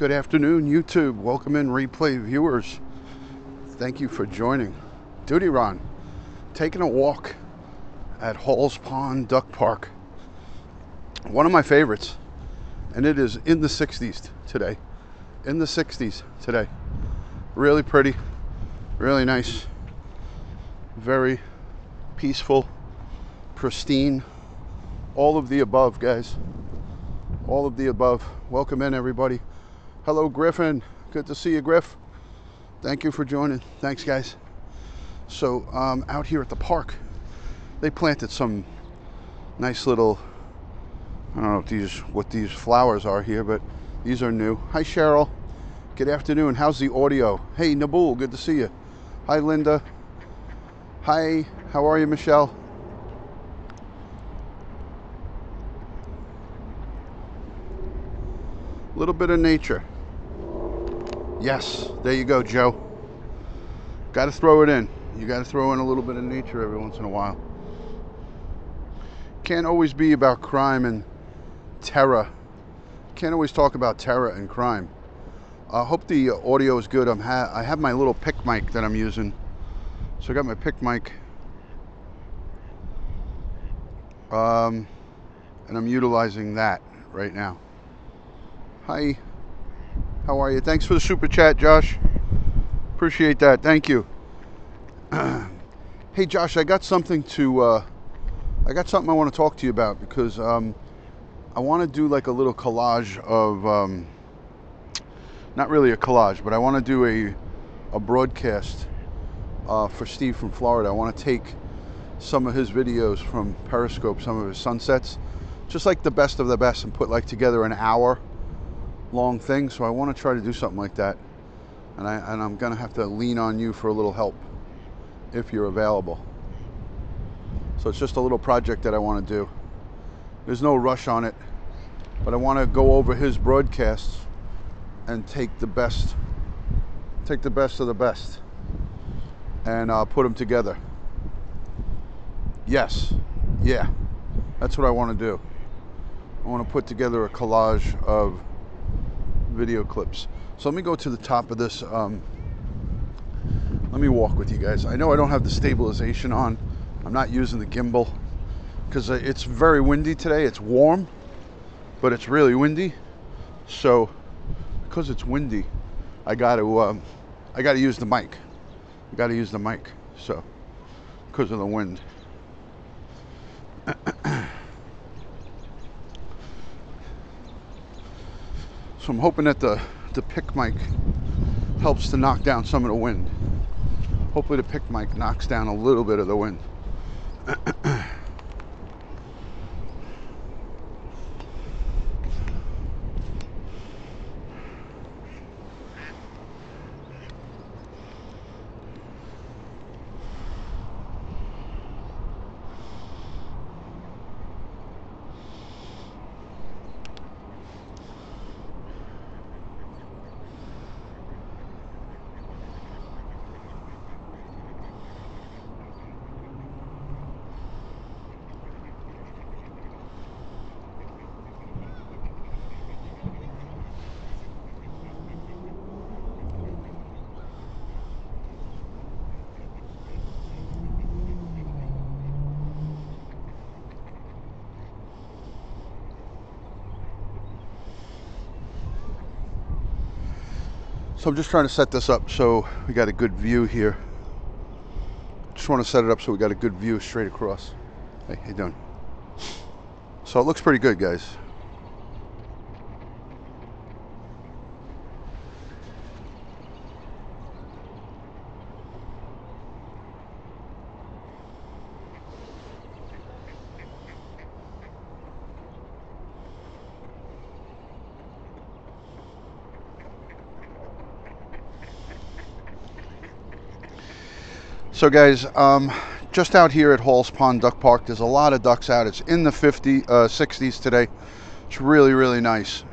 Good afternoon, YouTube. Welcome in, replay viewers. Thank you for joining. Duty Ron, taking a walk at Halls Pond Duck Park. One of my favorites, and it is in the 60s today. In the 60s today. Really pretty, really nice, very peaceful, pristine. All of the above, guys. All of the above. Welcome in, everybody. Hello, Griffin. Good to see you, Griff. Thank you for joining. Thanks, guys. So, out here at the park, they planted some nice little, I don't know what these flowers are here, but these are new. Hi, Cheryl. Good afternoon. How's the audio? Hey, Nabul. Good to see you. Hi, Linda. Hi. How are you, Michelle? A little bit of nature. Yes, there you go, Joe. Got to throw it in. You got to throw in a little bit of nature every once in a while. Can't always be about crime and terror. Can't always talk about terror and crime. I hope the audio is good. I have my little pick mic that I'm using. So I got my pick mic. And I'm utilizing that right now. Hi. How are you? Thanks for the super chat, Josh. Appreciate that. Thank you. Hey, Josh, I got something I want to talk to you about because I want to do like a little collage of, not really a collage, but I want to do a broadcast for Steve from Florida. I want to take some of his videos from Periscope, some of his sunsets, just like the best of the best, and put like together an hour long thing. So I want to try to do something like that, and I'm gonna have to lean on you for a little help if you're available. So it's just a little project that I want to do. There's no rush on it, but I want to go over his broadcasts and take the best of the best and put them together. Yes, yeah, that's what I want to do. I want to put together a collage of video clips. So let me go to the top of this. Let me walk with you guys. I know I don't have the stabilization on. I'm not using the gimbal because it's very windy today. It's warm, but it's really windy. So because it's windy, I got to use the mic. I got to use the mic. So because of the wind. So I'm hoping that the pick mic helps to knock down some of the wind. Hopefully the pick mic knocks down a little bit of the wind. So I'm just trying to set this up so we got a good view here. Just want to set it up so we got a good view straight across. Hey, how you doing? So it looks pretty good, guys. So guys, just out here at Halls Pond Duck Park, there's a lot of ducks out. It's in the 60s today. It's really, really nice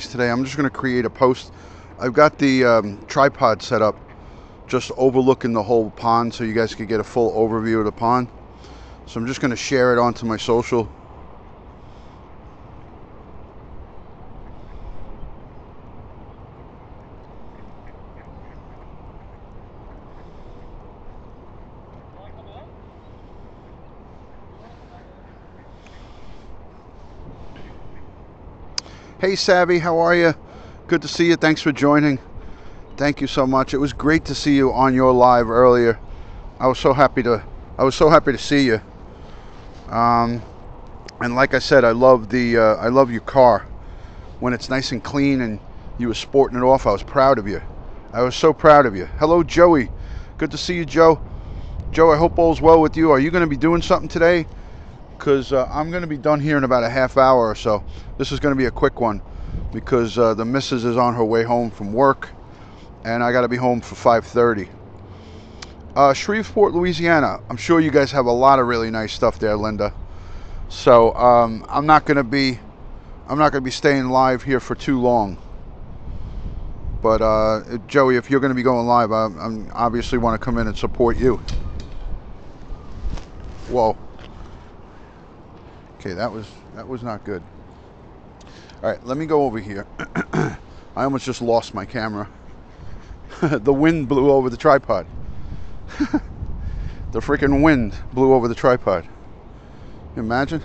today. I'm just going to create a post. I've got the tripod set up just overlooking the whole pond so you guys could get a full overview of the pond. So I'm just going to share it onto my social. Hey Savvy, how are you? Good to see you. Thanks for joining. Thank you so much. It was great to see you on your live earlier. I was so happy to see you. And like I said, I love your car. When it's nice and clean and you were sporting it off, I was proud of you. I was so proud of you. Hello, Joey. Good to see you, Joe. Joe, I hope all's well with you. Are you going to be doing something today? Because I'm going to be done here in about a half hour or so. This is going to be a quick one because the missus is on her way home from work, and I got to be home for 5:30. Shreveport, Louisiana. I'm sure you guys have a lot of really nice stuff there, Linda. So I'm not going to be staying live here for too long. But Joey, if you're going to be going live, I obviously want to come in and support you. Whoa. Okay, that was not good. All right, let me go over here. I almost just lost my camera. The wind blew over the tripod. The freaking wind blew over the tripod. You imagine?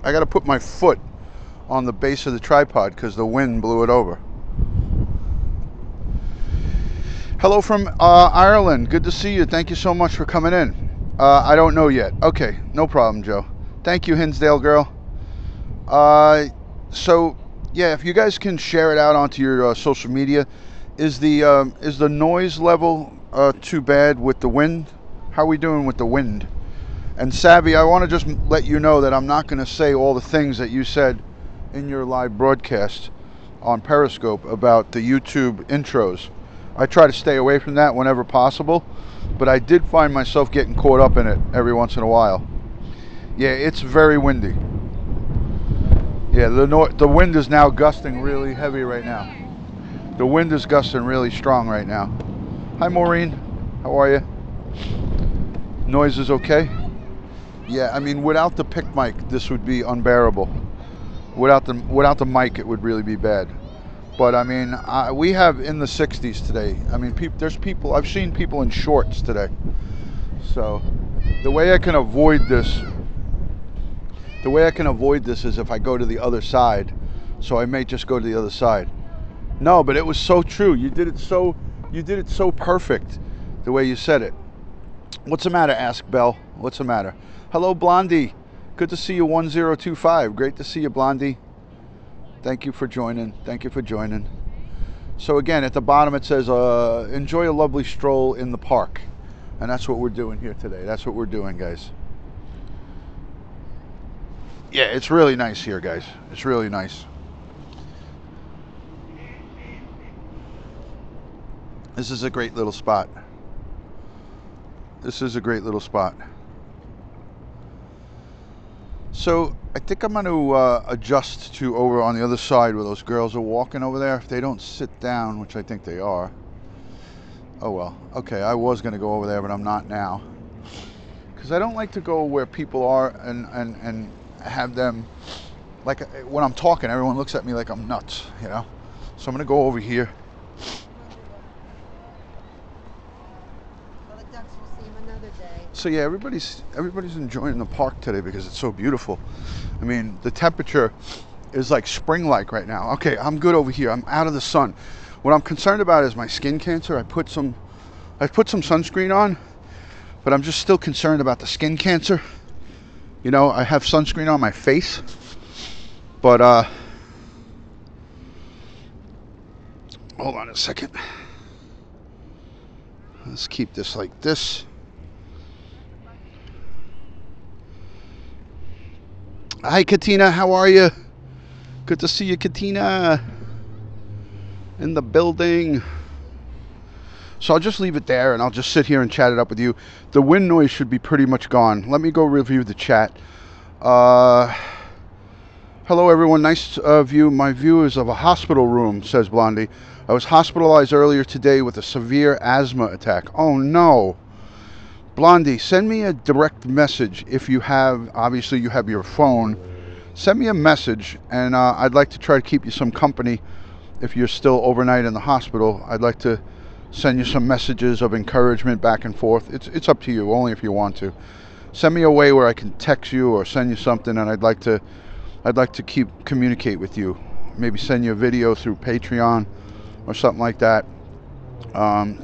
I got to put my foot on the base of the tripod because the wind blew it over. Hello from Ireland. Good to see you. Thank you so much for coming in. I don't know yet. Okay, no problem, Joe. Thank you, Hinsdale girl. So yeah, if you guys can share it out onto your social media. Is the noise level too bad with the wind? How are we doing with the wind? And Savvy, I want to just let you know that I'm not going to say all the things that you said in your live broadcast on Periscope about the YouTube intros. I try to stay away from that whenever possible, but I did find myself getting caught up in it every once in a while. Yeah, it's very windy. Yeah, the wind is now gusting really heavy right now. The wind is gusting really strong right now. Hi Maureen, how are you? Noise is okay? Yeah, I mean without the pick mic this would be unbearable. Without the mic it would really be bad. But I mean we have in the 60s today. I mean there's people, I've seen people in shorts today. So the way I can avoid this is if I go to the other side. So I may just go to the other side. No, but it was so true. You did it so perfect the way you said it. What's the matter? Ask Belle. What's the matter? Hello, Blondie. Good to see you, 1025. Great to see you, Blondie. Thank you for joining. Thank you for joining. So again, at the bottom it says, enjoy a lovely stroll in the park. And that's what we're doing here today. That's what we're doing, guys. Yeah, it's really nice here, guys. It's really nice. This is a great little spot. This is a great little spot. So I think I'm going to adjust to over on the other side where those girls are walking over there. If they don't sit down, which I think they are. Oh well. Okay, I was going to go over there, but I'm not now. Because I don't like to go where people are and have them, like when I'm talking, everyone looks at me like I'm nuts, you know? So I'm going to go over here. So yeah, everybody's enjoying the park today because it's so beautiful. I mean, the temperature is like spring-like right now. Okay, I'm good over here. I'm out of the sun. What I'm concerned about is my skin cancer. I put some sunscreen on, but I'm just still concerned about the skin cancer. You know, I have sunscreen on my face, but hold on a second. Let's keep this like this. Hi Katina, how are you? Good to see you, Katina, in the building. So I'll just leave it there and I'll just sit here and chat it up with you. The wind noise should be pretty much gone. Let me go review the chat. Hello everyone, nice view. My view is of a hospital room, says Blondie. I was hospitalized earlier today with a severe asthma attack. Oh no. Blondie, send me a direct message if you have, obviously you have your phone. Send me a message and I'd like to try to keep you some company if you're still overnight in the hospital. I'd like to send you some messages of encouragement back and forth. It's up to you, only if you want to. Send me a way where I can text you or send you something, and I'd like to communicate with you. Maybe send you a video through Patreon or something like that.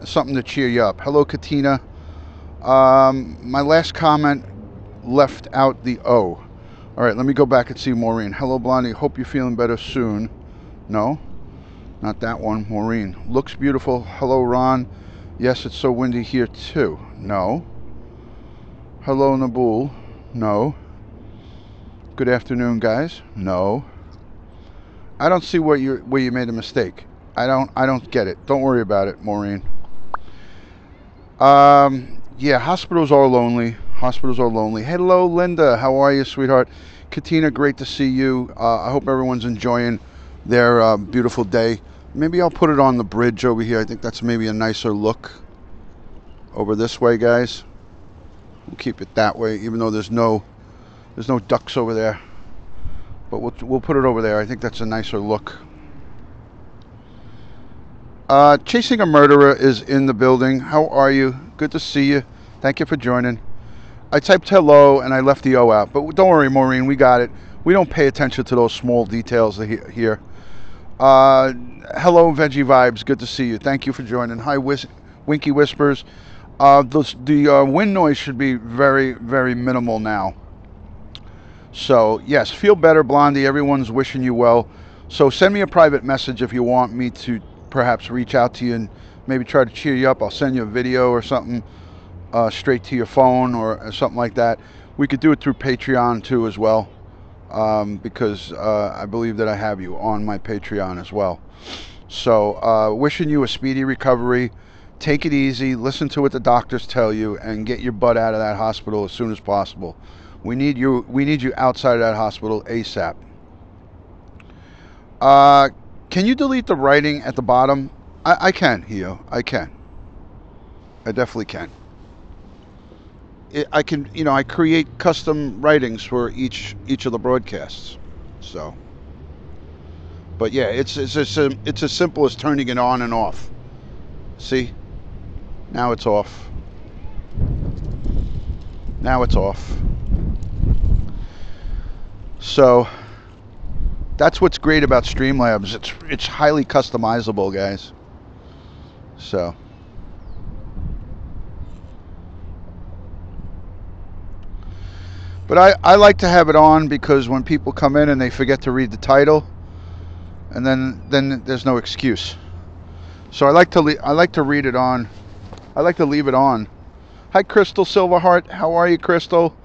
Something to cheer you up. Hello, Katina. My last comment left out the O. All right, let me go back and see Maureen. Hello, Blondie. Hope you're feeling better soon. No, not that one. Maureen. Looks beautiful. Hello, Ron. Yes, it's so windy here too. No. Hello, Nabul. No. Good afternoon, guys. No. I don't see where you made a mistake. I don't get it. Don't worry about it, Maureen. Yeah, hospitals are lonely. Hospitals are lonely. Hello, Linda. How are you, sweetheart? Katina, great to see you. I hope everyone's enjoying their beautiful day. Maybe I'll put it on the bridge over here. I think that's maybe a nicer look over this way, guys. We'll keep it that way, even though there's no ducks over there. But we'll put it over there. I think that's a nicer look. Chasing a Murderer is in the building. How are you? Good to see you. Thank you for joining. I typed hello and I left the O out, but don't worry, Maureen, we got it. We don't pay attention to those small details here. Hello, Veggie Vibes. Good to see you. Thank you for joining. Hi, Winky Whispers. The wind noise should be very, very minimal now. So, yes, feel better, Blondie. Everyone's wishing you well. So send me a private message if you want me to perhaps reach out to you and maybe try to cheer you up. I'll send you a video or something straight to your phone or something like that. We could do it through Patreon too as well, because I believe that I have you on my Patreon as well. So wishing you a speedy recovery. Take it easy, listen to what the doctors tell you, and get your butt out of that hospital as soon as possible. We need you outside of that hospital ASAP. Can you delete the writing at the bottom? I can, Hio. I can. I definitely can. I can, I create custom writings for each of the broadcasts. So, but yeah, it's as simple as turning it on and off. See? Now it's off. Now it's off. So that's what's great about Streamlabs. It's highly customizable, guys. So but I like to have it on because when people come in and they forget to read the title, and then there's no excuse. So I like to read it on. I like to leave it on. Hi, Crystal Silverheart. How are you, Crystal?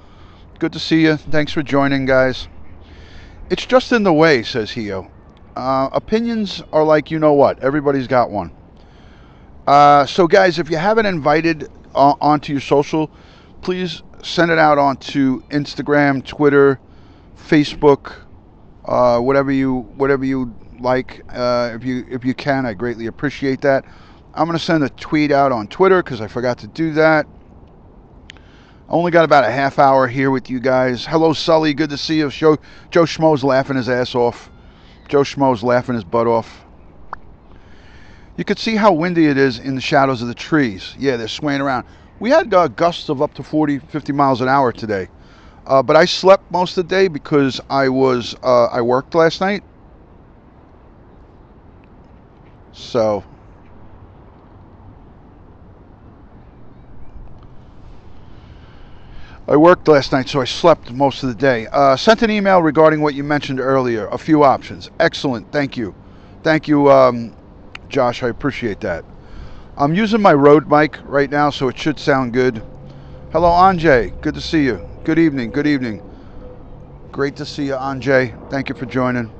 Good to see you. Thanks for joining, guys. It's just in the way, says Hio. Opinions are like you know what. Everybody's got one. So, guys, if you haven't invited onto your social, please send it out onto Instagram, Twitter, Facebook, whatever you like. If you can, I greatly appreciate that. I'm going to send a tweet out on Twitter because I forgot to do that. I only got about a half hour here with you guys. Hello, Sully. Good to see you. Joe Schmo's laughing his ass off. Joe Schmo's laughing his butt off. You could see how windy it is in the shadows of the trees. Yeah, they're swaying around. We had gusts of up to 40, 50 miles an hour today. But I slept most of the day because I worked last night. So I worked last night, so I slept most of the day. Sent an email regarding what you mentioned earlier. A few options. Excellent. Thank you. Thank you, Josh. I appreciate that. I'm using my Rode mic right now, so it should sound good. Hello, Anjay. Good to see you. Good evening. Good evening. Great to see you, Anjay. Thank you for joining.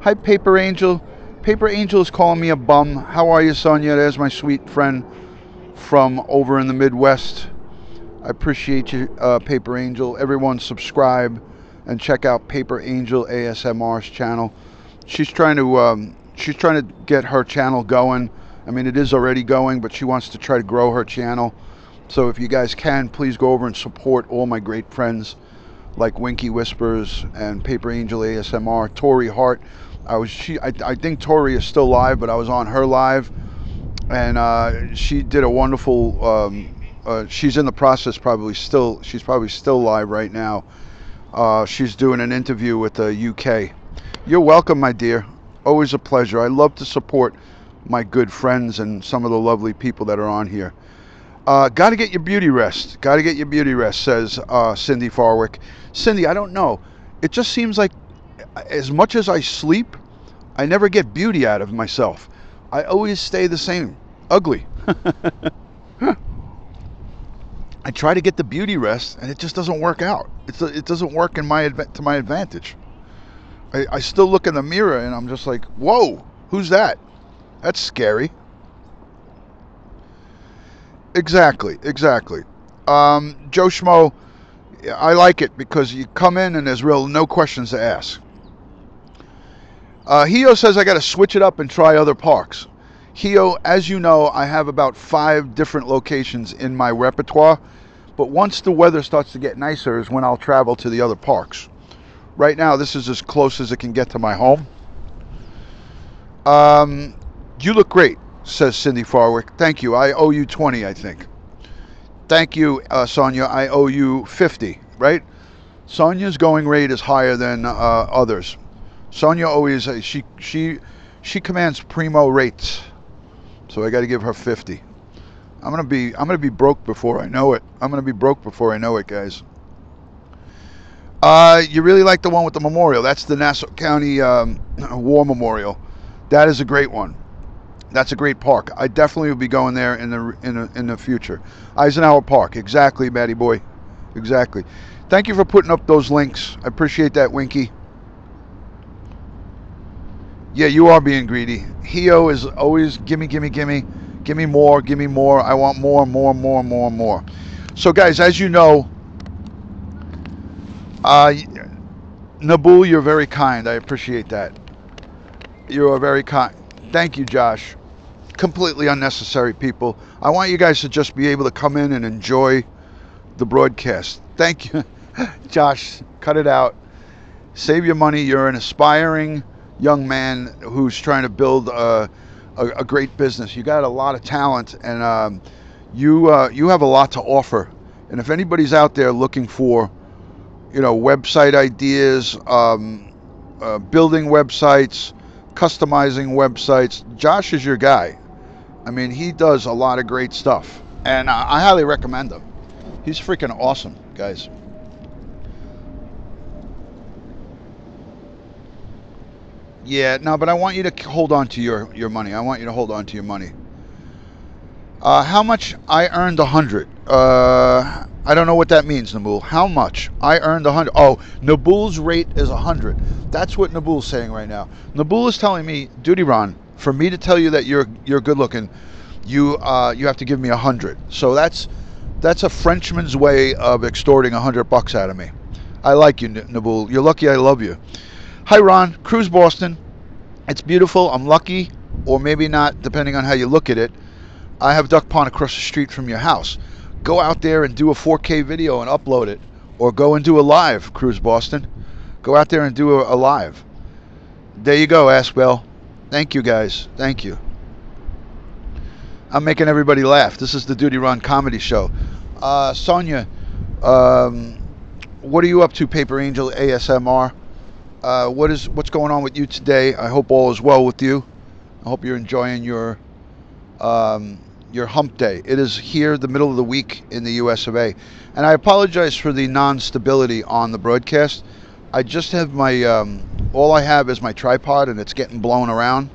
Hi, Paper Angel. Paper Angel is calling me a bum. How are you, Sonia? There's my sweet friend from over in the Midwest. I appreciate you, Paper Angel. Everyone subscribe and check out Paper Angel ASMR's channel. She's trying to get her channel going. I mean, it is already going, but she wants to try to grow her channel. So if you guys can, please go over and support all my great friends like Winky Whispers and Paper Angel ASMR. Tori Hart. I think Tori is still live, but I was on her live and she did a wonderful. She's in the process, probably still. She's probably still live right now. She's doing an interview with the UK. You're welcome, my dear. Always a pleasure. I love to support my good friends and some of the lovely people that are on here. Got to get your beauty rest. Got to get your beauty rest, says Cindy Farwick. Cindy, I don't know. It just seems like as much as I sleep, I never get beauty out of myself. I always stay the same, ugly. I try to get the beauty rest, and it just doesn't work out. It doesn't work to my advantage. I still look in the mirror, and I'm just like, whoa, who's that? That's scary. Exactly. Joe Schmo, I like it because you come in and there's no questions to ask. Hio says I got to switch it up and try other parks. Hio, as you know, I have about 5 different locations in my repertoire, but once the weather starts to get nicer is when I'll travel to the other parks. Right now, this is as close as it can get to my home. You look great, says Cindy Farwick. Thank you. I owe you 20, I think. Thank you, Sonia. I owe you 50, right? Sonia's going rate is higher than others. Sonia always she commands primo rates, so I got to give her 50. I'm gonna be broke before I know it. I'm gonna be broke before I know it, guys. You really like the one with the memorial? That's the Nassau County War Memorial. That is a great one. That's a great park. I definitely will be going there in the future. Eisenhower Park, exactly, Matty boy, exactly. Thank you for putting up those links. I appreciate that, Winky. Yeah, you are being greedy. Hio is always gimme more. I want more. So, guys, as you know, Nabul, you're very kind. I appreciate that. You are very kind. Thank you, Josh. Completely unnecessary, people. I want you guys to just be able to come in and enjoy the broadcast. Thank you. Josh, cut it out. Save your money. You're an aspiring young man who's trying to build a great business. You got a lot of talent, and you have a lot to offer. And if anybody's out there looking for, website ideas, building websites, customizing websites, Josh is your guy. I mean, he does a lot of great stuff, and I highly recommend him. He's freaking awesome, guys. Yeah, no, but I want you to hold on to your money. I want you to hold on to your money. How much? I earned 100. I don't know what that means, Nabul. How much? I earned 100. Oh, Nabul's rate is 100. That's what Nabul's saying right now. Nabul is telling me, Duty Ron, for me to tell you that you're good looking, you have to give me 100. So that's a Frenchman's way of extorting $100 out of me. I like you, Nabul. You're lucky I love you. Hi, Ron. Cruise Boston. It's beautiful. I'm lucky, or maybe not, depending on how you look at it. I have Duck Pond across the street from your house. Go out there and do a 4K video and upload it, or go and do a live, Cruise Boston. Go out there and do a live. There you go, Aspel. Thank you, guys. Thank you. I'm making everybody laugh. This is the Duty Ron comedy show. Sonia, what are you up to, Paper Angel ASMR? What's going on with you today? I hope all is well with you. I hope you're enjoying your hump day. It is here the middle of the week in the US of A. And I apologize for the non-stability on the broadcast. I just have my all I have is my tripod, and it's getting blown around.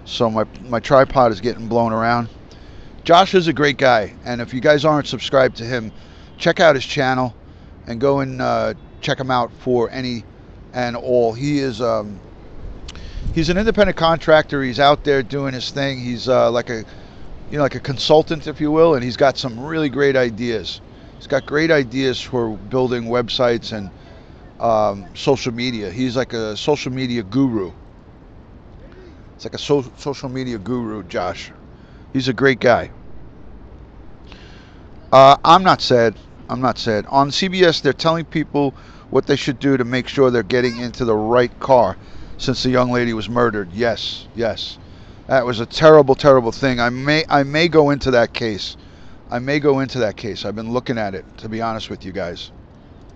So my tripod is getting blown around. Josh is a great guy, and if you guys aren't subscribed to him, check out his channel and go and check him out for any and all. He is he's an independent contractor. He's out there doing his thing. He's like a consultant, if you will, and he's got some really great ideas. He's got great ideas for building websites and social media. He's like a social media guru. It's like a social media guru, Josh. He's a great guy. I'm not sad. On CBS, they're telling people what they should do to make sure they're getting into the right car since the young lady was murdered. Yes. That was a terrible, terrible thing. I may go into that case. I may go into that case. I've been looking at it, to be honest with you guys.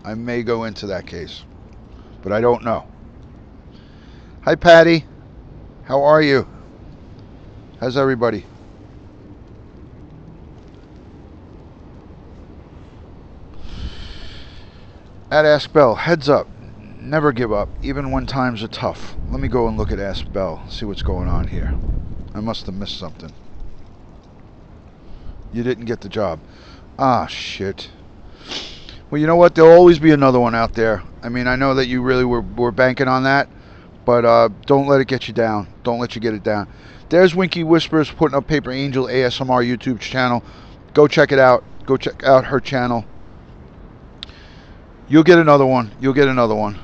I may go into that case, but I don't know. Hi, Patty. How are you? How's everybody? At Ask Bell, heads up. Never give up, even when times are tough. Let me go and look at Ask Bell, see what's going on here. I must have missed something. You didn't get the job. Ah, shit. Well, you know what? There'll always be another one out there. I mean, I know that you really were banking on that, but don't let it get you down. Don't let you get it down. There's Winky Whispers putting up Paper Angel ASMR YouTube channel. Go check it out. Go check out her channel. You'll get another one. You'll get another one.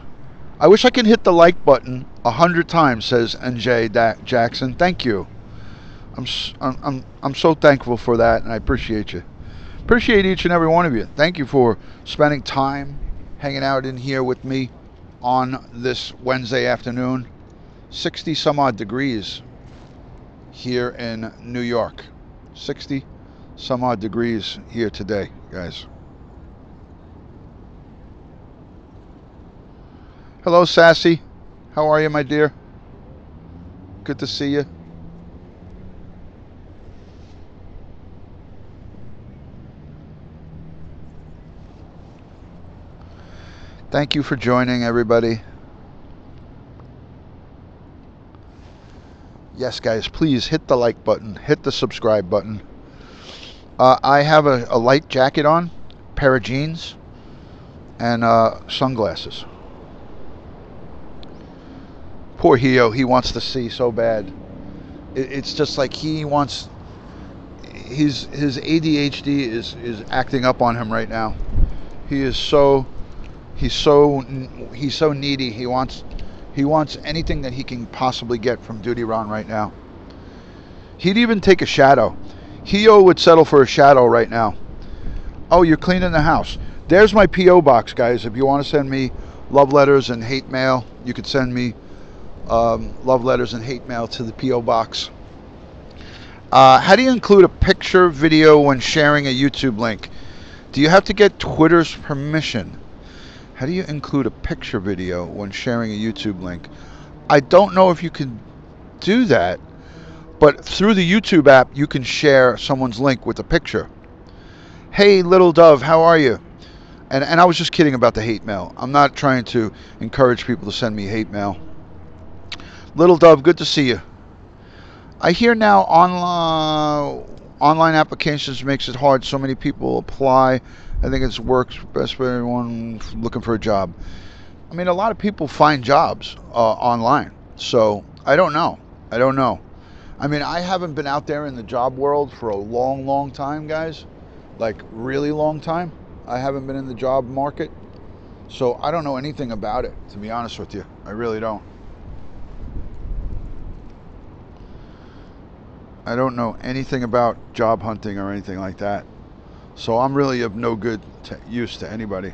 I wish I could hit the like button 100 times, says NJ Jackson. Thank you. I'm so thankful for that, and I appreciate you. Appreciate each and every one of you. Thank you for spending time hanging out in here with me on this Wednesday afternoon. 60 some odd degrees here in New York. 60 some odd degrees here today, guys. Hello, Sassy. How are you, my dear? Good to see you. Thank you for joining, everybody. Yes, guys, please hit the like button, hit the subscribe button. I have a light jacket on, pair of jeans, and sunglasses. Poor Hio, he wants to see so bad. It's just like he wants. His ADHD is acting up on him right now. He's so needy. He wants anything that he can possibly get from Duty Ron right now. He'd even take a shadow. Hio would settle for a shadow right now. Oh, you're cleaning the house. There's my P.O. box, guys. If you want to send me love letters and hate mail, you could send me love letters and hate mail to the P.O. box. How do you include a picture video when sharing a YouTube link? Do you have to get Twitter's permission? How do you include a picture video when sharing a YouTube link? I don't know if you can do that, but through the YouTube app, you can share someone's link with a picture. Hey, Little Dove, how are you? And I was just kidding about the hate mail. I'm not trying to encourage people to send me hate mail. Little Dove, good to see you. I hear now online applications makes it hard. So many people apply. I think it works best for everyone looking for a job. I mean, a lot of people find jobs online. So I don't know. I don't know. I mean, I haven't been out there in the job world for a long, long time, guys. Like, really long time. I haven't been in the job market. So I don't know anything about it, to be honest with you. I really don't. I don't know anything about job hunting or anything like that. So I'm really of no good use to anybody.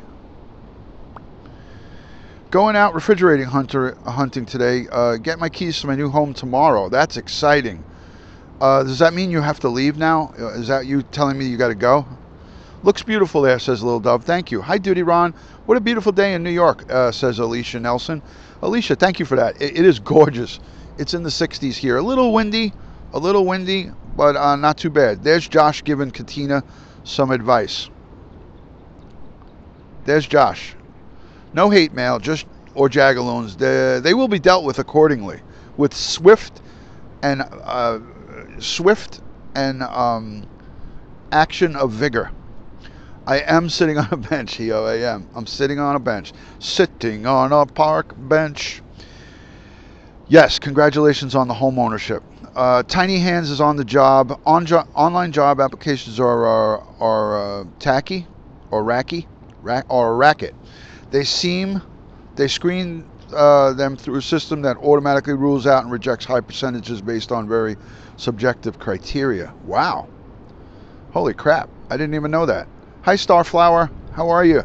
Going out refrigerating hunting today. Get my keys to my new home tomorrow. That's exciting. Does that mean you have to leave now? Is that you telling me you got to go? Looks beautiful there, says Little Dove. Thank you. Hi, Duty Ron. What a beautiful day in New York, says Alicia Nelson. Alicia, thank you for that. It is gorgeous. It's in the 60s here. A little windy, but not too bad. There's Josh giving Katina some advice. There's Josh. No hate mail, just or jagaloons. They will be dealt with accordingly, with swift and action of vigor. I am sitting on a bench, Hio. I am. I'm sitting on a bench. Sitting on a park bench. Yes, congratulations on the home ownership. Tiny Hands is on the job. Online job applications are tacky or racket. They screen them through a system that automatically rules out and rejects high percentages based on very subjective criteria. Wow. Holy crap. I didn't even know that. Hi, Starflower. How are you?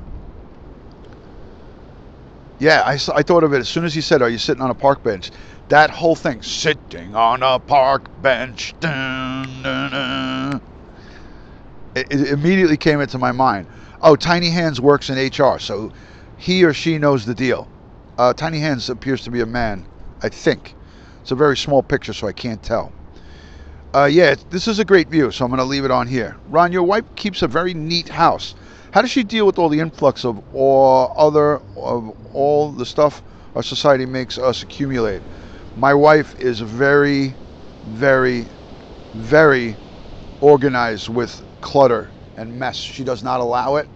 Yeah, I thought of it as soon as he said, "Are you sitting on a park bench?" That whole thing, sitting on a park bench, dun, dun, dun. It immediately came into my mind. Oh, Tiny Hands works in HR, so he or she knows the deal. Tiny Hands appears to be a man, I think. It's a very small picture, so I can't tell. Yeah, this is a great view, so I'm going to leave it on here. Ron, your wife keeps a very neat house. How does she deal with all the influx of all the stuff our society makes us accumulate? My wife is very, very, very organized with clutter and mess. She does not allow it.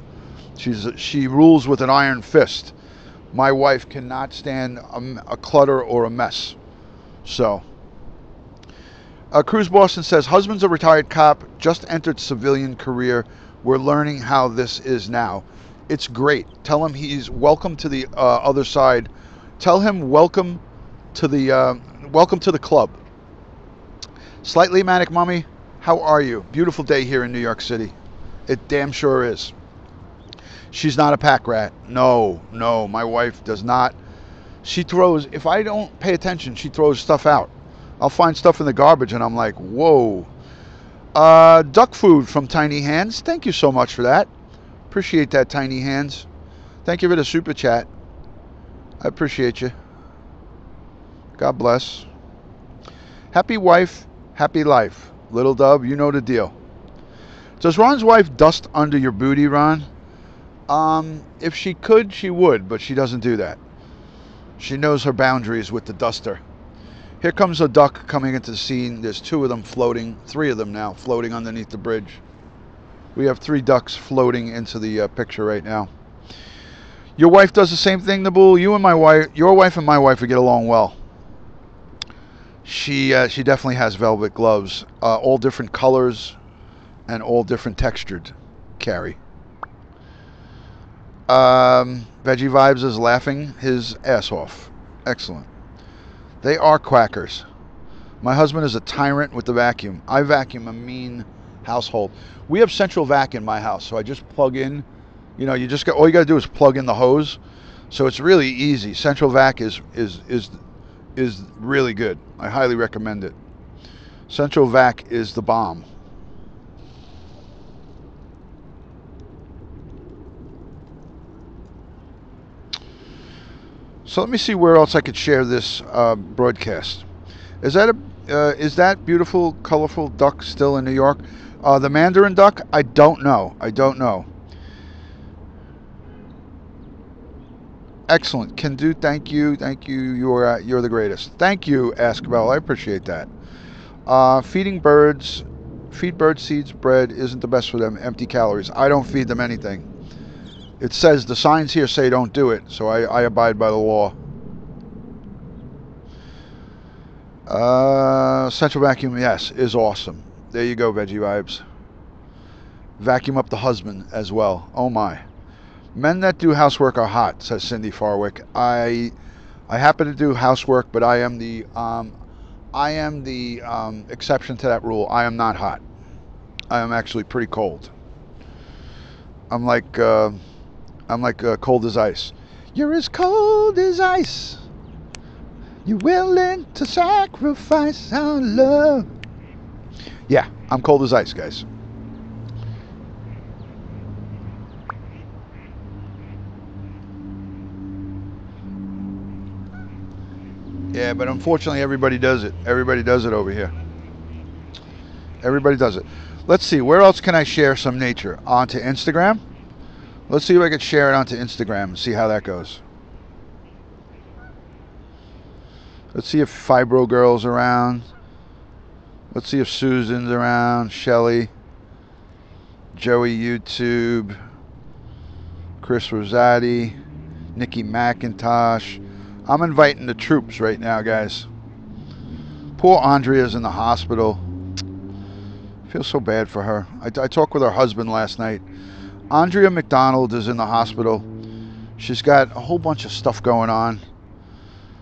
She rules with an iron fist. My wife cannot stand a clutter or a mess. So, Cruz Boston says, husband's a retired cop, just entered civilian career. We're learning how this is now. It's great. Tell him he's welcome to the other side. Tell him welcome to the club. Slightly Manic Mummy, how are you? Beautiful day here in New York City. It damn sure is. She's not a pack rat. No, my wife does not. She throws, if I don't pay attention, she throws stuff out. I'll find stuff in the garbage and I'm like, whoa. Duck food from Tiny Hands. Thank you so much for that. Appreciate that, Tiny Hands. Thank you for the super chat. I appreciate you. God bless. Happy wife, happy life. Little Dub, you know the deal. Does Ron's wife dust under your booty, Ron? If she could, she would, but she doesn't do that. She knows her boundaries with the duster. Here comes a duck coming into the scene. There's two of them floating, three of them now, floating underneath the bridge. We have 3 ducks floating into the picture right now. Your wife does the same thing, Nabul. Your wife and my wife would get along well. She definitely has velvet gloves, all different colors and all different textured. Carrie. Veggie Vibes is laughing his ass off. Excellent. They are quackers. My husband is a tyrant with the vacuum. I vacuum a mean household. We have central vac in my house, so I just plug in. You know, all you got to do is plug in the hose. So it's really easy. Central vac is really good. I highly recommend it. Central vac is the bomb. So let me see where else I could share this broadcast. Is that beautiful, colorful duck still in New York? The Mandarin duck? I don't know. Excellent. Can do. Thank you. You're the greatest. Thank you, Askbell. I appreciate that. Feed bird seeds, bread isn't the best for them. Empty calories. I don't feed them anything. It says, the signs here say don't do it, so I abide by the law. Central vacuum, yes, is awesome. There you go, Veggie Vibes. Vacuum up the husband as well. Oh my. Men that do housework are hot, says Cindy Farwick. I happen to do housework, but I am the exception to that rule. I am not hot. I am actually pretty cold. I'm like cold as ice. You're as cold as ice. You're willing to sacrifice our love. Yeah, I'm cold as ice, guys. Yeah, but unfortunately everybody does it. Everybody does it over here. Everybody does it. Let's see, where else can I share some nature? Onto Instagram? Let's see if I can share it onto Instagram and see how that goes. Let's see if Fibro Girl's around. Let's see if Susan's around. Shelly. Joey YouTube. Chris Rosati. Nikki McIntosh. I'm inviting the troops right now, guys. Poor Andrea's in the hospital. I feel so bad for her. I talked with her husband last night. Andrea McDonald is in the hospital. She's got a whole bunch of stuff going on.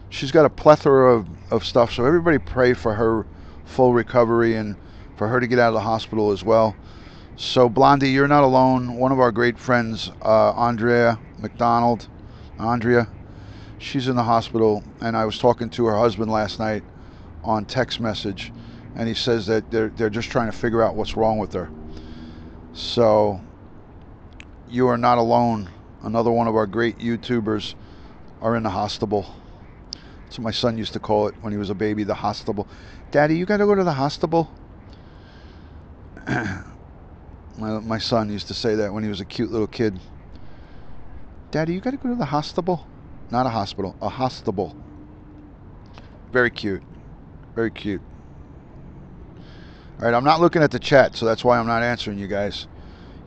She's got a plethora of stuff, so everybody pray for her full recovery and for her to get out of the hospital as well. So, Blondie, you're not alone. One of our great friends, Andrea McDonald. Andrea. She's in the hospital, and I was talking to her husband last night on text message, and he says that they're just trying to figure out what's wrong with her. So you are not alone. Another one of our great YouTubers are in the hospital. That's what my son used to call it when he was a baby, the hospital. Daddy, you got to go to the hospital? My son used to say that when he was a cute little kid. Daddy, you got to go to the hospital? Not a hospital, a hospital. Very cute. Very cute. All right, I'm not looking at the chat, so that's why I'm not answering you guys.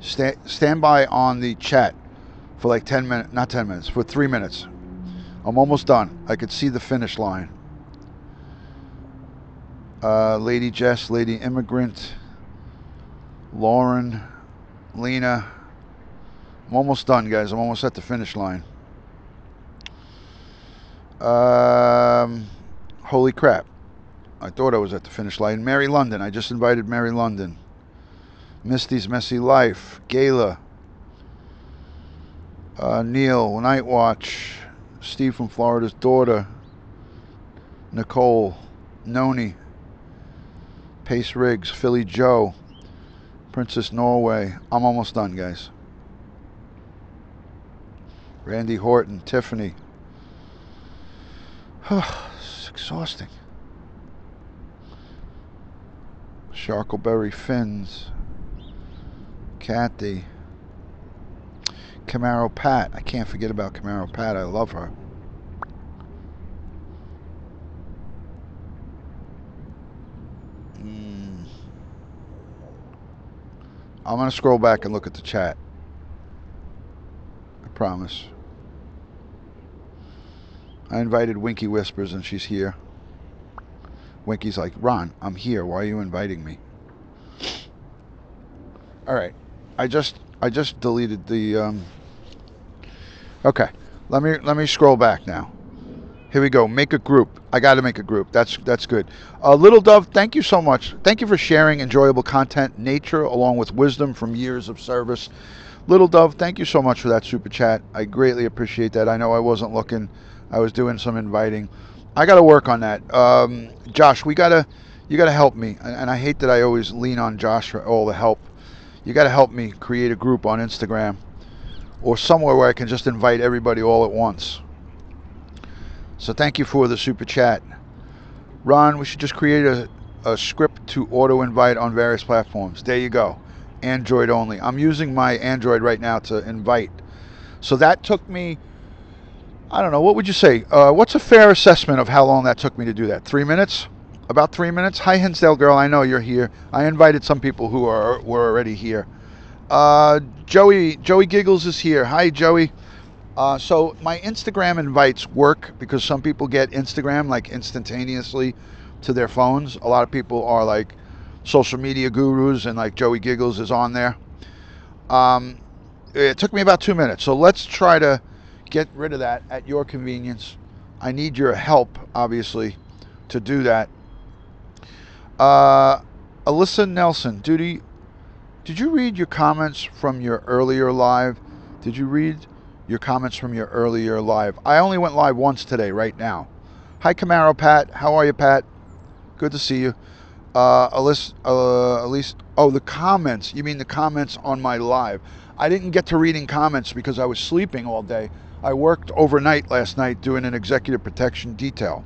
Stand by on the chat for like 10 minutes, not 10 minutes, for 3 minutes. I'm almost done. I could see the finish line. Lady Jess, Lady Immigrant, Lauren, Lena. I'm almost done, guys. I'm almost at the finish line. Holy crap. I thought I was at the finish line. Mary London. I just invited Mary London. Misty's Messy Life. Gayla. Neil. Nightwatch. Steve from Florida's Daughter. Nicole. Noni. Pace Riggs. Philly Joe. Princess Norway. I'm almost done, guys. Randy Horton. Tiffany. It's exhausting. Sharkleberry Fins. Kathy. Camaro Pat. I can't forget about Camaro Pat. I love her. I'm going to scroll back and look at the chat. I promise. I invited Winky Whispers and she's here. Winky's like, Ron, I'm here. Why are you inviting me? All right. I just deleted the Okay. Let me scroll back now. Here we go. Make a group. I got to make a group. That's good. Little Dove, thank you so much. Thank you for sharing enjoyable content, nature, along with wisdom from years of service. Little Dove, thank you so much for that super chat. I greatly appreciate that. I know I wasn't looking. I was doing some inviting. I got to work on that. Josh, you got to help me. And I hate that I always lean on Josh for all the help. You got to help me create a group on Instagram or somewhere where I can just invite everybody all at once. So thank you for the super chat. Ron, we should just create a script to auto-invite on various platforms. There you go. Android only. I'm using my Android right now to invite. So that took me, I don't know, what would you say? What's a fair assessment of how long that took me to do that? 3 minutes? About 3 minutes? Hi, Hinsdale girl. I know you're here. I invited some people who were already here. Joey Giggles is here. Hi, Joey. So my Instagram invites work because some people get Instagram like instantaneously to their phones. A lot of people are like social media gurus, and like Joey Giggles is on there. It took me about 2 minutes. So let's try to get rid of that at your convenience. I need your help, obviously, to do that. Alyssa Nelson, Duty, did you read your comments from your earlier live? Did you read your comments from your earlier live? I only went live once today, right now. Hi, Camaro Pat. How are you, Pat? Good to see you. Elise, oh, the comments. You mean the comments on my live? I didn't get to reading comments because I was sleeping all day. I worked overnight last night doing an executive protection detail.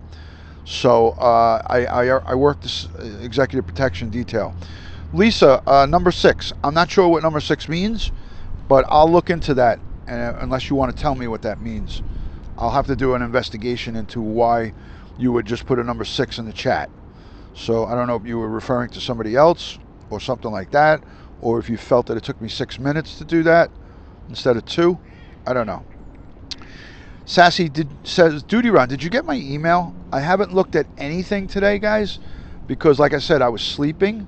So I worked this executive protection detail. Lisa, number 6. I'm not sure what number 6 means, but I'll look into that. And unless you want to tell me what that means, I'll have to do an investigation into why you would just put a number 6 in the chat. So I don't know if you were referring to somebody else or something like that, or if you felt that it took me 6 minutes to do that instead of 2. I don't know. Sassy says, Duty Ron, did you get my email? I haven't looked at anything today, guys, because like I said, I was sleeping.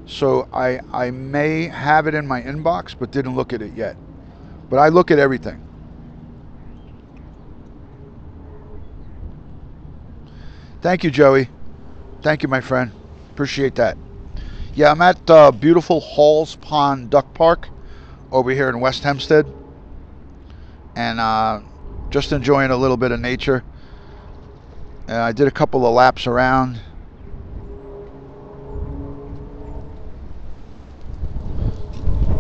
So I may have it in my inbox, but didn't look at it yet. But I look at everything. Thank you, Joey. Thank you, my friend. Appreciate that. Yeah, I'm at beautiful Halls Pond Duck Park over here in West Hempstead. And Just enjoying a little bit of nature. And I did a couple of laps around.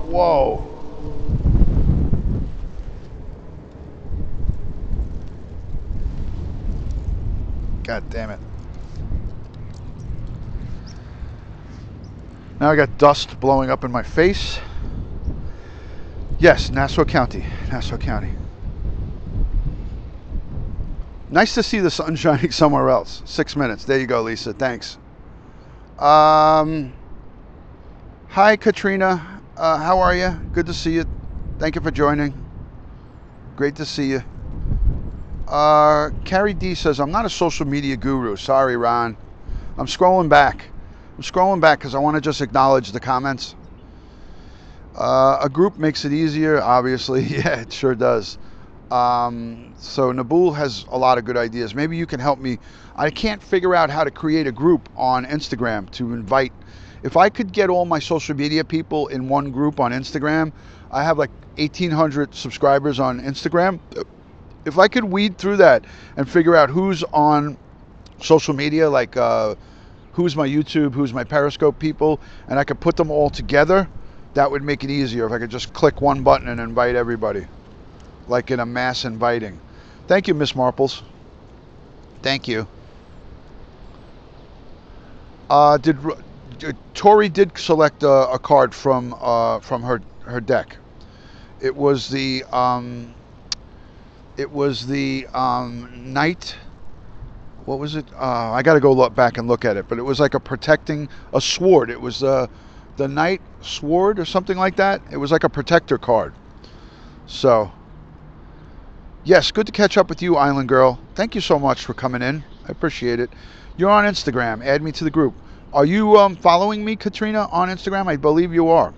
Whoa. God damn it. Now I got dust blowing up in my face. Yes, Nassau County. Nassau County. Nice to see the sun shining somewhere else. 6 minutes. There you go, Lisa. Thanks. Hi, Katrina. How are you? Good to see you. Thank you for joining. Great to see you. Carrie D says, I'm not a social media guru. Sorry, Ron. I'm scrolling back. I'm scrolling back because I want to just acknowledge the comments. A group makes it easier, obviously. Yeah, it sure does. So Nabul has a lot of good ideas. Maybe you can help me. I can't figure out how to create a group on Instagram to invite. If I could get all my social media people in one group on Instagram, I have like 1,800 subscribers on Instagram. If I could weed through that and figure out who's on social media, like who's my YouTube, who's my Periscope people, and I could put them all together, that would make it easier if I could just click one button and invite everybody, like in a mass inviting. Thank you, Miss Marples. Thank you. Tori did select a card from her deck. It was the Knight. What was it? I got to go back and look at it. But it was like a sword. It was the Knight Sword or something like that. It was like a protector card. So, yes, good to catch up with you, Island Girl. Thank you so much for coming in. I appreciate it. You're on Instagram. Add me to the group. Are you following me, Katrina, on Instagram? I believe you are.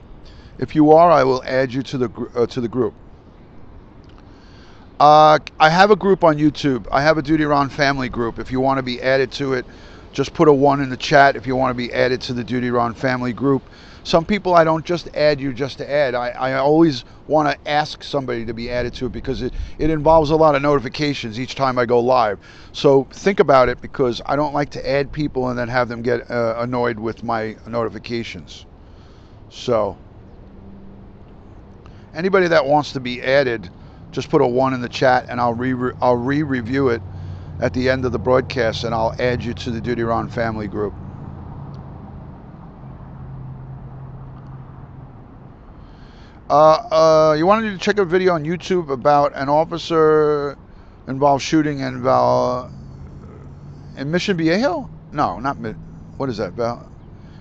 If you are, I will add you to the group. I have a group on YouTube. I have a Duty Ron family group. If you want to be added to it, just put a 1 in the chat if you want to be added to the Duty Ron family group. Some people I don't just add you just to add. I always want to ask somebody to be added to it because it involves a lot of notifications each time I go live. So think about it, because I don't like to add people and then have them get annoyed with my notifications. So anybody that wants to be added, just put a 1 in the chat and I'll re-review it at the end of the broadcast, and I'll add you to the Duty Ron family group. You wanted to check a video on YouTube about an officer involved shooting in Mission Viejo? No, not what is that?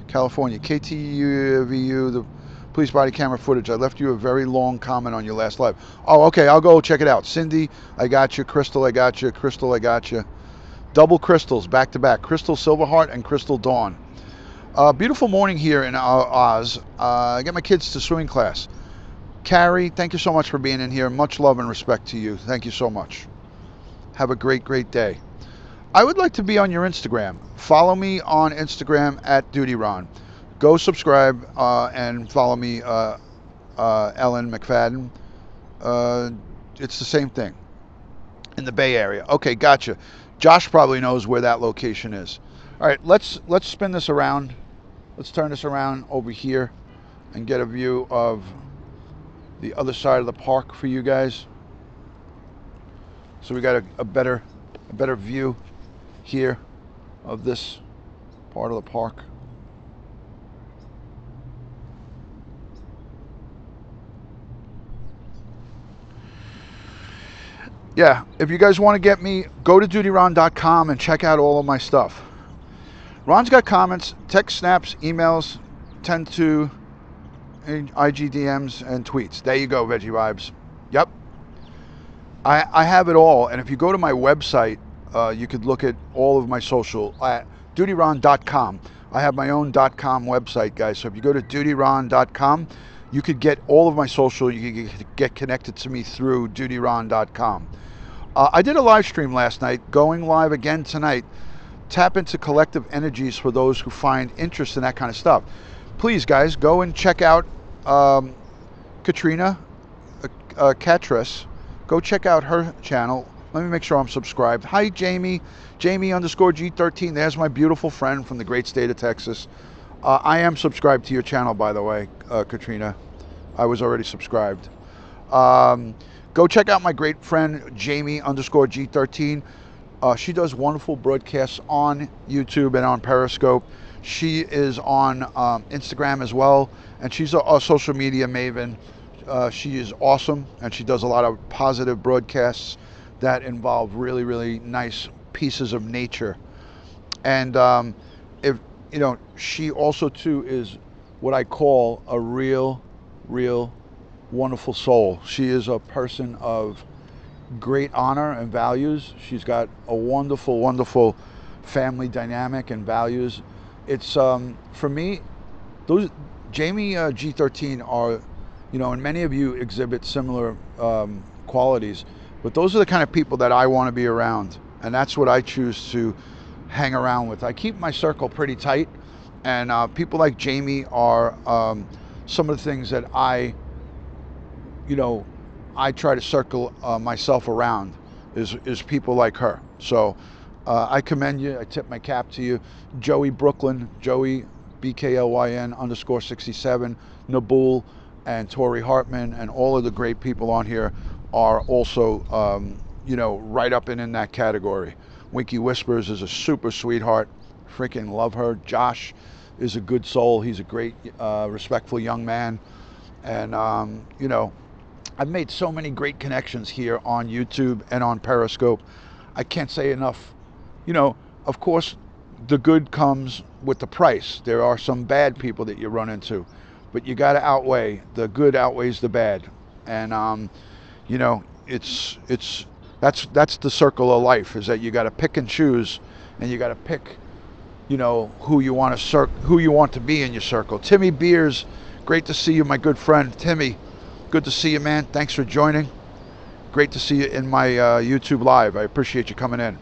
California. KTVU, the police body camera footage. I left you a very long comment on your last live. Oh, okay, I'll go check it out. Cindy, I got you. Crystal, I got you. Crystal, I got you. Double crystals, back to back. Crystal Silverheart and Crystal Dawn. Beautiful morning here in Oz. I get my kids to swimming class. Carrie, thank you so much for being in here. Much love and respect to you. Thank you so much. Have a great, great day. I would like to be on your Instagram. Follow me on Instagram at DutyRon. Go subscribe and follow me, Ellen McFadden. It's the same thing in the Bay Area. Okay, gotcha. Josh probably knows where that location is. All right, let's spin this around. Let's turn this around over here and get a view of the other side of the park for you guys. So we got a better view here of this part of the park. Yeah, if you guys want to get me, go to dutyron.com and check out all of my stuff. Ron's got comments, text snaps, emails, 10-2, IG DMs, and tweets. There you go, Veggie Vibes. Yep. I have it all, and if you go to my website, you could look at all of my social at dutyron.com. I have my own .com website, guys, so if you go to dutyron.com, you could get all of my social. You could get connected to me through dutyron.com. I did a live stream last night, going live again tonight. Tap into collective energies for those who find interest in that kind of stuff. Please, guys, go and check out Katrina Catress, Go check out her channel. Let me make sure I'm subscribed. Hi, Jamie. Jamie underscore G13. There's my beautiful friend from the great state of Texas. I am subscribed to your channel, by the way, Katrina. I was already subscribed. Go check out my great friend, Jamie underscore G13. She does wonderful broadcasts on YouTube and on Periscope. She is on Instagram as well, and she's a social media maven. She is awesome, and she does a lot of positive broadcasts that involve really, really nice pieces of nature. And if you know, she also too is what I call a real wonderful soul. She is a person of great honor and values. She's got a wonderful family dynamic and values. It's for me, those Jamie G13 are, you know, and many of you exhibit similar qualities, but those are the kind of people that I want to be around, and that's what I choose to hang around with. I keep my circle pretty tight, and people like Jamie are some of the things that I try to circle myself around is people like her. So I commend you. I tip my cap to you. Joey Brooklyn, Joey BKLYN underscore 67, Nabul, and Tori Hartman, and all of the great people on here are also, you know, right up in that category. Winky Whispers is a super sweetheart. Freaking love her. Josh is a good soul. He's a great, respectful young man. And, you know, I've made so many great connections here on YouTube and on Periscope. I can't say enough. You know, of course, the good comes with the price. There are some bad people that you run into, but you got to outweigh the good outweighs the bad. And you know, that's the circle of life, is that you got to pick and choose, and you got to pick, you know, who you want to be in your circle. Timmy Beers, great to see you, my good friend. Timmy, good to see you, man. Thanks for joining. Great to see you in my YouTube live. I appreciate you coming in.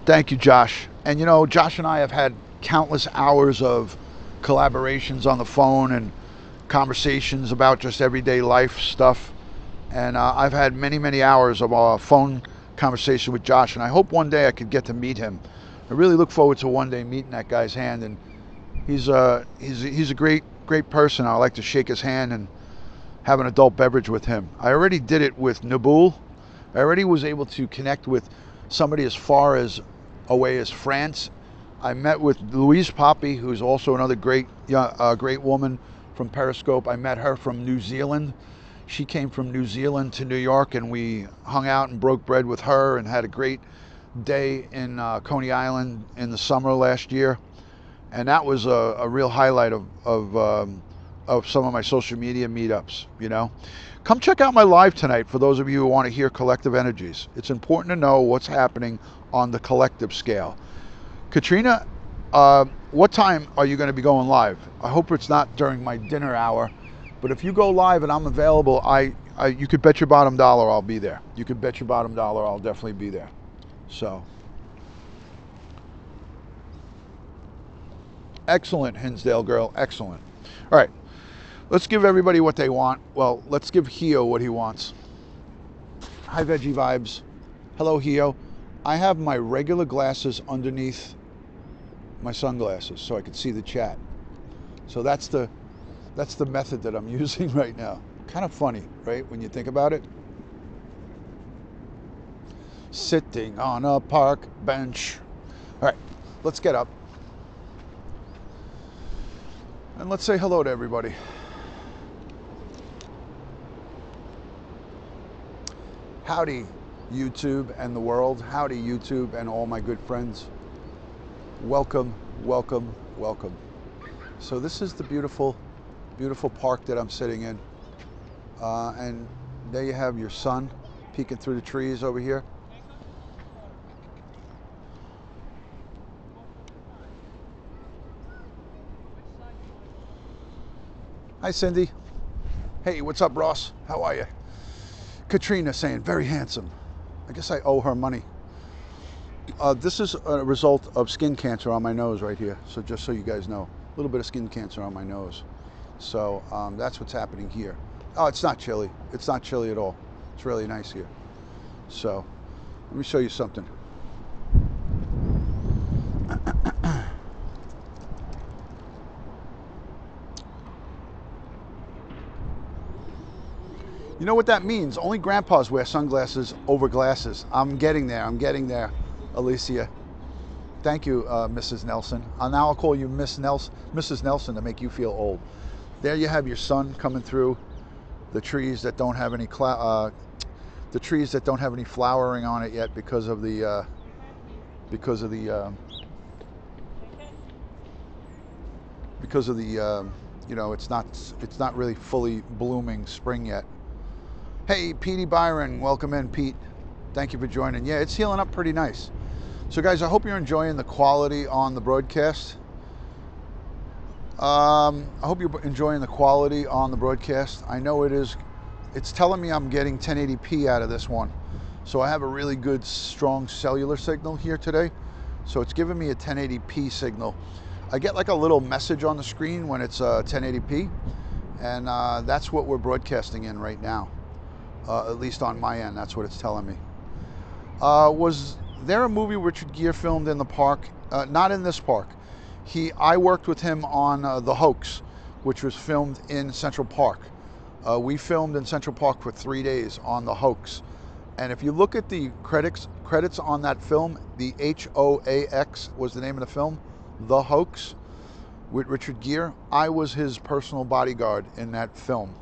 Thank you, Josh. And you know, Josh and I have had countless hours of collaborations on the phone and conversations about just everyday life stuff. And I've had many hours of phone conversation with Josh, and I hope one day I could get to meet him. I really look forward to one day meeting that guy's hand, and he's a great person. I like to shake his hand and have an adult beverage with him. I already did it with Nabul. I already was able to connect with somebody as far away as France. I met with Louise Poppy, who's also another great woman from Periscope. I met her from New Zealand. She came from New Zealand to New York, and we hung out and broke bread with her and had a great day in Coney Island in the summer last year. And that was a real highlight of some of my social media meetups, you know. Come check out my live tonight for those of you who want to hear collective energies. It's important to know what's happening on the collective scale. Katrina, what time are you going to be going live? I hope it's not during my dinner hour, but if you go live and I'm available, you could bet your bottom dollar I'll be there. You could bet your bottom dollar I'll definitely be there. So, excellent, Hinsdale girl, excellent. All right, let's give everybody what they want. Well, let's give Hio what he wants. Hi, Veggie Vibes. Hello, Hio. I have my regular glasses underneath my sunglasses so I can see the chat. So that's the method that I'm using right now. Kind of funny, right, when you think about it? Sitting on a park bench. All right, let's get up. And let's say hello to everybody. Howdy, YouTube and the world. Howdy, YouTube and all my good friends. Welcome, welcome, welcome. So this is the beautiful park that I'm sitting in. And there you have your sun peeking through the trees over here. Hi, Cindy. Hey, what's up, Ross? How are you? Katrina saying, very handsome. I guess I owe her money. This is a result of skin cancer on my nose right here. So just so you guys know, a little bit of skin cancer on my nose. So that's what's happening here. Oh, it's not chilly. It's not chilly at all. It's really nice here. So, let me show you something. You know what that means? Only grandpas wear sunglasses over glasses. I'm getting there. I'm getting there, Alicia. Thank you, Mrs. Nelson. Now I'll call you Mrs. Nelson to make you feel old. There you have your sun coming through the trees that don't have any flowering on it yet because of the you know, it's not really fully blooming spring yet. Hey, Petey Byron, welcome in, Pete. Thank you for joining. Yeah, it's healing up pretty nice. So guys, I hope you're enjoying the quality on the broadcast. I hope you're enjoying the quality on the broadcast. I know it is. It's telling me I'm getting 1080p out of this one. So I have a really good, strong cellular signal here today. So it's giving me a 1080p signal. I get like a little message on the screen when it's 1080p. And that's what we're broadcasting in right now. At least on my end, that's what it's telling me. Was there a movie Richard Gere filmed in the park? Not in this park. I worked with him on The Hoax, which was filmed in Central Park. We filmed in Central Park for 3 days on The Hoax. And if you look at the credits on that film, the HOAX was the name of the film, The Hoax, with Richard Gere. I was his personal bodyguard in that film.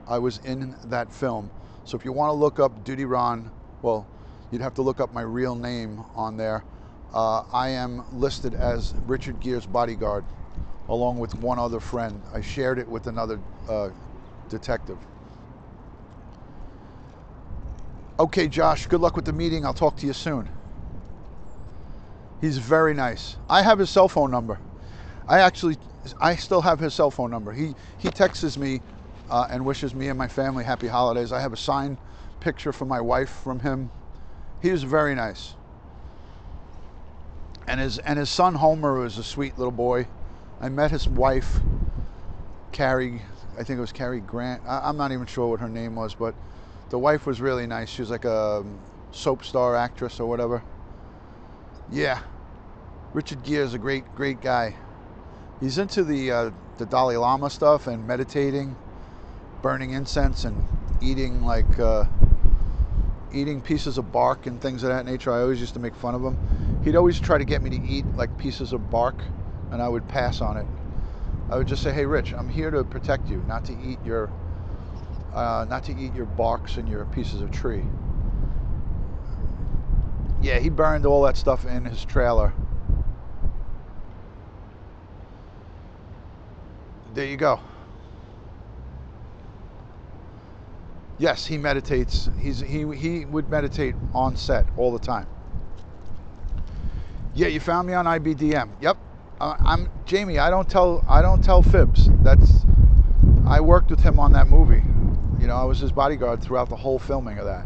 I was in that film. So if you want to look up Duty Ron, well, you'd have to look up my real name on there. I am listed as Richard Gere's bodyguard, along with one other friend. I shared it with another detective. Okay, Josh, good luck with the meeting. I'll talk to you soon. He's very nice. I have his cell phone number. I still have his cell phone number. He texts me and wishes me and my family happy holidays. I have a signed picture from my wife from him. He was very nice. And his son Homer was a sweet little boy. I met his wife, Carrie. I think it was Carrie Grant. I'm not even sure what her name was, but the wife was really nice. She was like a soap star actress or whatever. Yeah, Richard Gere is a great guy. He's into the Dalai Lama stuff and meditating, burning incense and eating eating pieces of bark and things of that nature. I always used to make fun of him. He'd always try to get me to eat like pieces of bark, and I would pass on it. I would just say, "Hey, Rich, I'm here to protect you, not to eat your barks and your pieces of tree." Yeah, he burned all that stuff in his trailer. There you go. Yes, he meditates. He would meditate on set all the time. Yeah, you found me on IBDM. Yep, I'm Jamie. I don't tell fibs. I worked with him on that movie. You know, I was his bodyguard throughout the whole filming of that.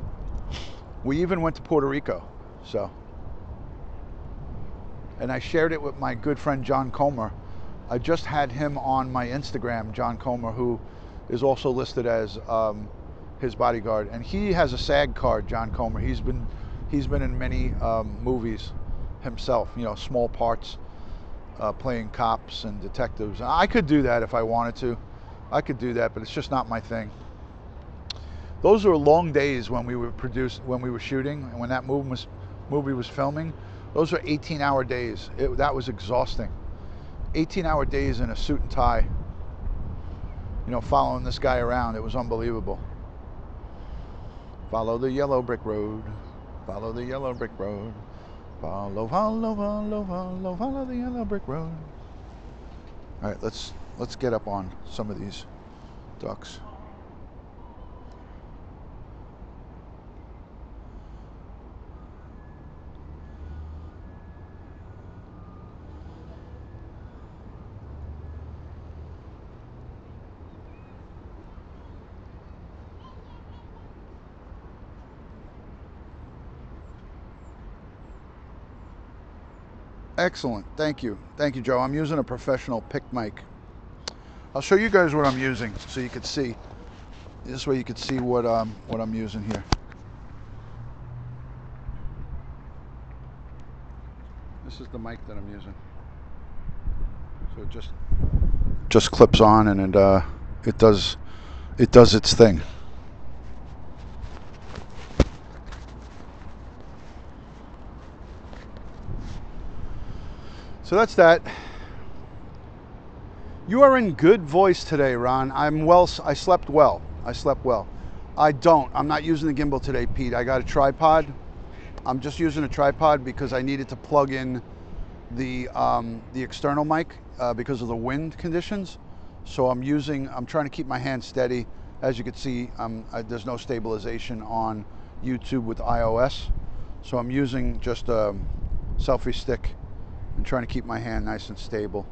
We even went to Puerto Rico. So, and I shared it with my good friend John Comer. I just had him on my Instagram, John Comer, who is also listed as his bodyguard, and he has a SAG card. John Comer. He's been in many movies himself. You know, small parts, playing cops and detectives. I could do that if I wanted to. I could do that, but it's just not my thing. Those were long days when we were shooting, and when that movie was filming. Those were 18-hour days. That was exhausting. 18-hour days in a suit and tie. You know, following this guy around. It was unbelievable. Follow the yellow brick road. Follow the yellow brick road. Follow the yellow brick road. All right, let's get up on some of these ducks. Excellent. Thank you, Joe. I'm using a professional pick mic. I'll show you guys what I'm using so you can see. This way you can see what I'm using here. This is the mic that I'm using. So it just clips on, and it does its thing. So that's that. You are in good voice today, Ron. I slept well. I'm not using the gimbal today, Pete. I got a tripod. I'm just using a tripod because I needed to plug in the external mic because of the wind conditions. So I'm trying to keep my hand steady. As you can see, there's no stabilization on YouTube with iOS. So I'm using just a selfie stick and trying to keep my hand nice and stable.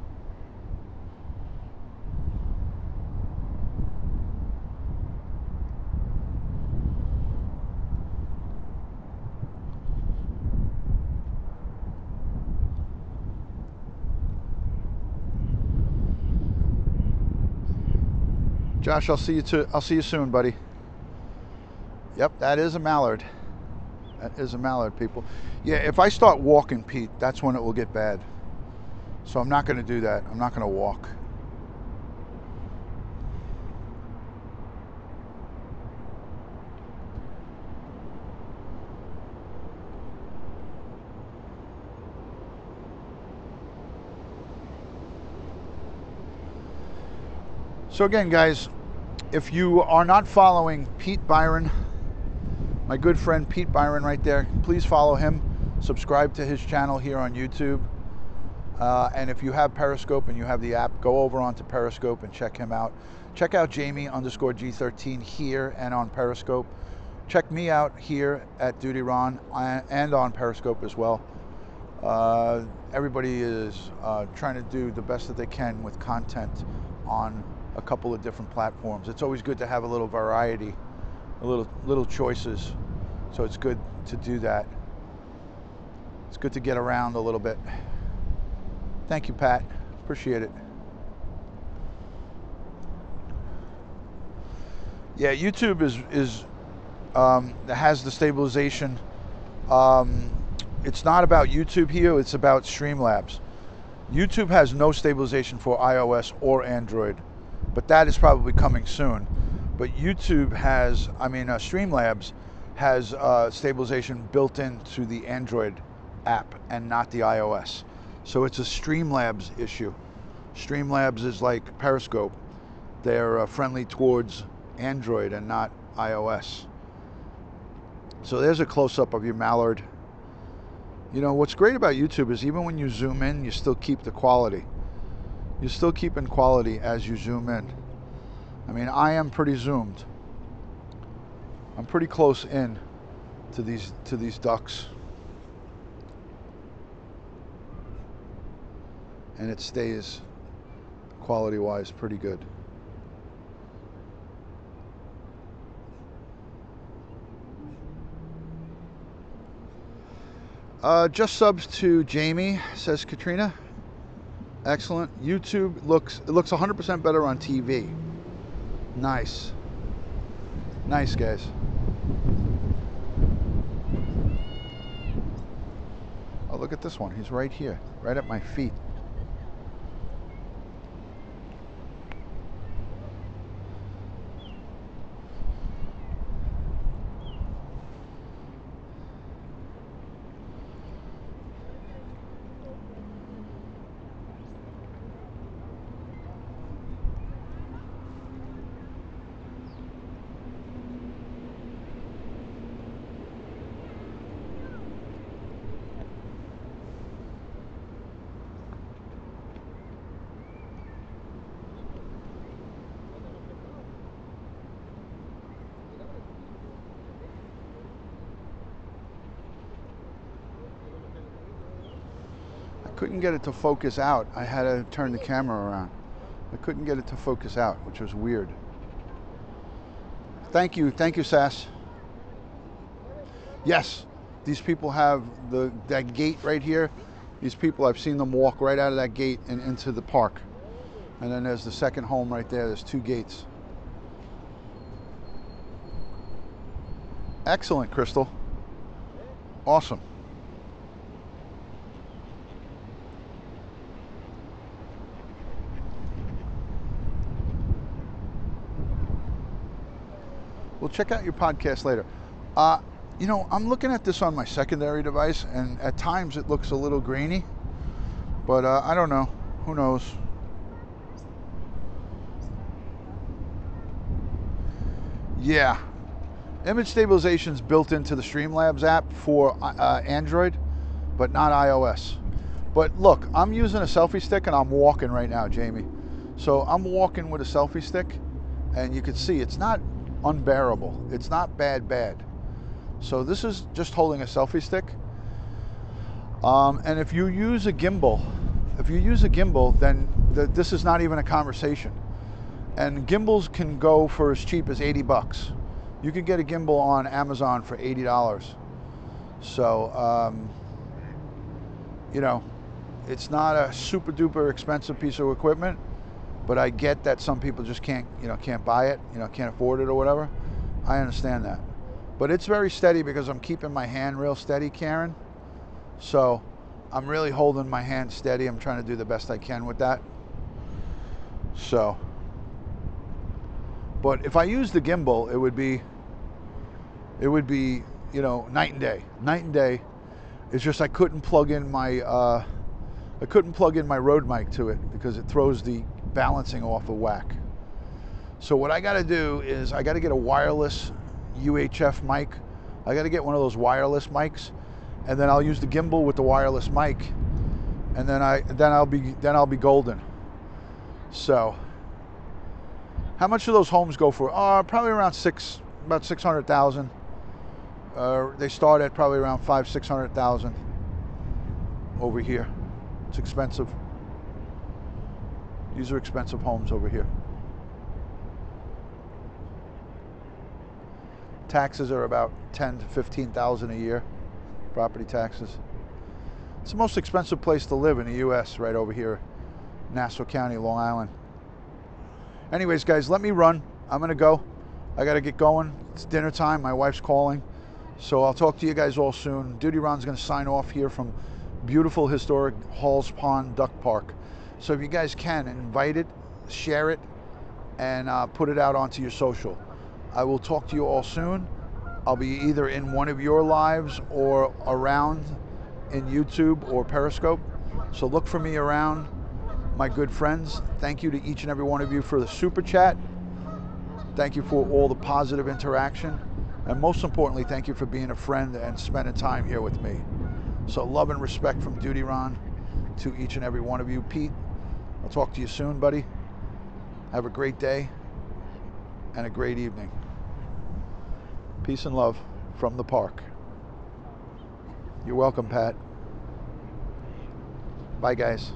Josh, I'll see you soon, buddy. Yep, that is a mallard. That is a mallard, people. Yeah, if I start walking, Pete, that's when it will get bad. So I'm not going to do that. I'm not going to walk. So again, guys, if you are not following Pete Byron, my good friend Pete Byron right there, please follow him. Subscribe to his channel here on YouTube. And if you have Periscope and you have the app, go over onto Periscope and check him out. Check out Jamie_G13 here and on Periscope. Check me out here at Duty Ron and on Periscope as well. Everybody is trying to do the best that they can with content on a couple of different platforms. It's always good to have a little variety, a little choices. So it's good to do that. It's good to get around a little bit. Thank you, Pat. Appreciate it. Yeah, YouTube has the stabilization. It's not about YouTube here, it's about Streamlabs. YouTube has no stabilization for iOS or Android, but that is probably coming soon. But YouTube has, Streamlabs has stabilization built into the Android app and not the iOS. So it's a Streamlabs issue. Streamlabs is like Periscope. They're friendly towards Android and not iOS. So there's a close-up of your mallard. You know, what's great about YouTube is even when you zoom in, you still keep the quality. You're still keeping quality as you zoom in. I mean, I am pretty zoomed. I'm pretty close in to these ducks. And it stays, quality-wise, pretty good. Just subs to Jamie, says Katrina. Excellent. YouTube looks 100% better on TV. Nice. Nice, guys. Oh, look at this one. He's right here, right at my feet. Couldn't get it to focus out. I had to turn the camera around. I couldn't get it to focus out, which was weird. Thank you, Sass. Yes, these people have that gate right here. These people, I've seen them walk right out of that gate and into the park. And then there's the second home right there. There's two gates. Excellent, Crystal. Awesome. We'll check out your podcast later. You know, I'm looking at this on my secondary device, and at times it looks a little grainy, but I don't know. Who knows? Yeah. Image stabilization is built into the Streamlabs app for Android, but not iOS. But look, I'm using a selfie stick and I'm walking right now, Jamie. So I'm walking with a selfie stick, and you can see it's not unbearable. It's not bad. So this is just holding a selfie stick. And if you use a gimbal, then this is not even a conversation. And gimbals can go for as cheap as 80 bucks. You can get a gimbal on Amazon for $80. So, you know, it's not a super duper expensive piece of equipment, but I get that some people just can't buy it, can't afford it or whatever. I understand that. But it's very steady because I'm keeping my hand real steady, Karen. So I'm really holding my hand steady. I'm trying to do the best I can with that. So, but if I use the gimbal, it would be, night and day. Night and day. It's just I couldn't plug in my Rode mic to it because it throws the balancing off of whack. So what I got to do is I got to get a wireless UHF mic. I got to get one of those wireless mics, and then I'll use the gimbal with the wireless mic, and then I'll be golden. So, how much do those homes go for? Probably around about 600,000. They start at probably around 500,000-600,000 over here. It's expensive. These are expensive homes over here. Taxes are about 10,000 to 15,000 a year, property taxes. It's the most expensive place to live in the U.S. right over here, Nassau County, Long Island. Anyways, guys, let me run. I'm going to go. I got to get going. It's dinner time. My wife's calling. So I'll talk to you guys all soon. Duty Ron's going to sign off here from beautiful, historic Halls Pond Duck Park. So if you guys can, invite it, share it, and put it out onto your social. I will talk to you all soon. I'll be either in one of your lives or around in YouTube or Periscope. So look for me around, my good friends. Thank you to each and every one of you for the super chat. Thank you for all the positive interaction. And most importantly, thank you for being a friend and spending time here with me. So love and respect from Duty Ron to each and every one of you. Pete, I'll talk to you soon, buddy. Have a great day and a great evening. Peace and love from the park. You're welcome, Pat. Bye, guys.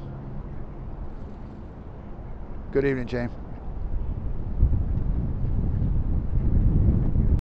Good evening, James.